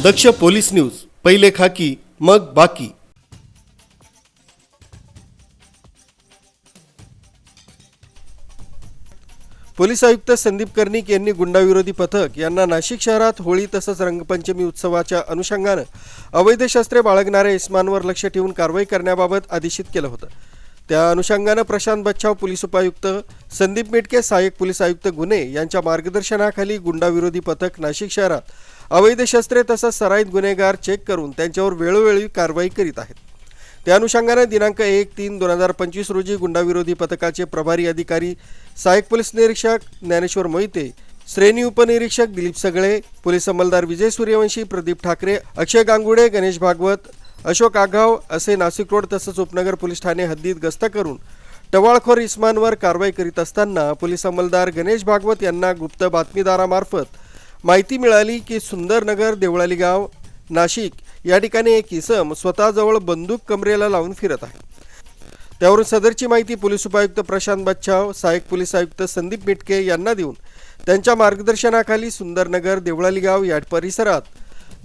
दक्ष police news, पहिले खाकी मग बाकी। पोलीस आयुक्त संदीप कर्णिक यांनी गुंडाविरोधी पथक यांना नाशिक शहरात होळी तसंच रंगपंचमी उत्सवाच्या अनुषंगाने अवैध शस्त्रे बाळगणाऱ्या इस्मांवर लक्ष ठेवून कारवाई करण्याबाबत आदेशित केलं होतं। त्या अनुषंगाने प्रशांत बच्छाव पोलीस उपायुक्त, संदीप मिटके सहाय्यक पोलीस आयुक्त गुन्हे यांच्या मार्गदर्शनाखाली गुंडाविरोधी पथक नाशिक शहरात अवैध शस्त्रे तसंच सराईत गुन्हेगार चेक करून त्यांच्यावर वेळोवेळी कारवाई करीत आहेत। त्या अनुषंगाने दिनांक 1-3-2025 रोजी गुंडाविरोधी पथकाचे प्रभारी अधिकारी सहाय्यक पोलीस निरीक्षक ज्ञानेश्वर मोहिते, श्रेणी उपनिरीक्षक दिलीप सगळे, पोलीस अंमलदार विजय सूर्यवंशी, प्रदीप ठाकरे, अक्षय गांगुडे, गणेश भागवत, अशोक आघाव असे नाशिक रोड तसंच उपनगर पोलीस ठाणे हद्दीत गस्त करून टवाळखोर इस्मांवर कारवाई करीत असताना पोलीस अंमलदार गणेश भागवत यांना गुप्त बातमीदारामार्फत माहिती मिळाली की सुंदरनगर देवळाली गाव नाशिक या ठिकाणी एक इसम स्वतःजवळ बंदूक कमरेला लावून फिरत आहे। त्यावरून सदरची माहिती पोलीस उपायुक्त प्रशांत बच्छाव, सहाय्यक पोलीस आयुक्त संदीप मिटके यांना देऊन त्यांच्या मार्गदर्शनाखाली सुंदरनगर देवळाली गाव या परिसरात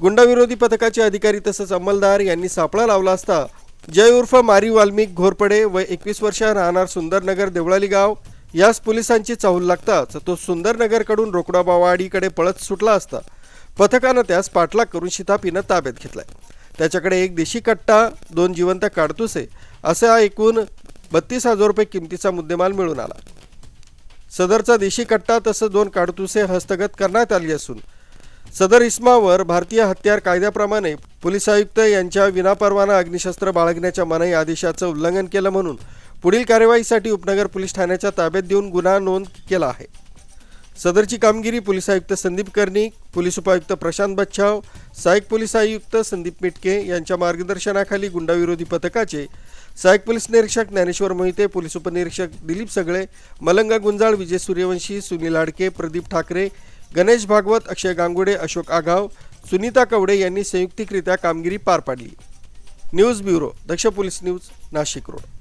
गुंडाविरोधी पथकाचे अधिकारी तसंच अंमलदार यांनी सापळा लावला असता जय उर्फ मारी वाल्मिक घोरपडे वय 21 वर्ष राहणार सुंदरनगर देवळाली गाव यास पोलिसांची चाहूल लागताच तो सुंदरनगरकडून रोकडाबावाडीकडे पळत सुटला असता पथकानं त्यास पाठलाग करून शिताफीनं ताब्यात घेतलाय। त्याच्याकडे एक देशी कट्टा, 2 जिवंत काडतुसे असा एकूण 32,000 रुपये किमतीचा मुद्देमाल मिळून आला। सदरचा देशी कट्टा तसंच 2 काडतुसे हस्तगत करण्यात आली असून सदर इस्मावर भारतीय हत्यार कायद्याप्रमाणे पोलीस आयुक्त यांच्या विनापरवाना अग्निशस्त्र बाळगण्याच्या मनाई आदेशाचं उल्लंघन केलं म्हणून पुढील कार्यवाहीसाठी उपनगर पोलीस ठाण्याच्या ताब्यात देऊन गुन्हा नोंद केला आहे। सदरची कामगिरी पोलीस आयुक्त संदीप कर्णिक, पोलीस उपायुक्त प्रशांत बच्छाव, सहाय्यक पोलीस आयुक्त संदीप मिटके यांच्या मार्गदर्शनाखाली गुंडाविरोधी पथकाचे सहाय्यक पोलीस निरीक्षक ज्ञानेश्वर मोहिते, पोलीस उपनिरीक्षक दिलीप सगळे, मलंगा गुंजाळ, विजय सूर्यवंशी, सुनील आडके, प्रदीप ठाकरे, गणेश भागवत, अक्षय गांगुडे, अशोक आघाव, सुनीता कवडे यांनी संयुक्तिकरित्या कामगिरी पार पाडली। न्यूज ब्युरो, दक्ष पोलीस न्यूज, नाशिक रोड।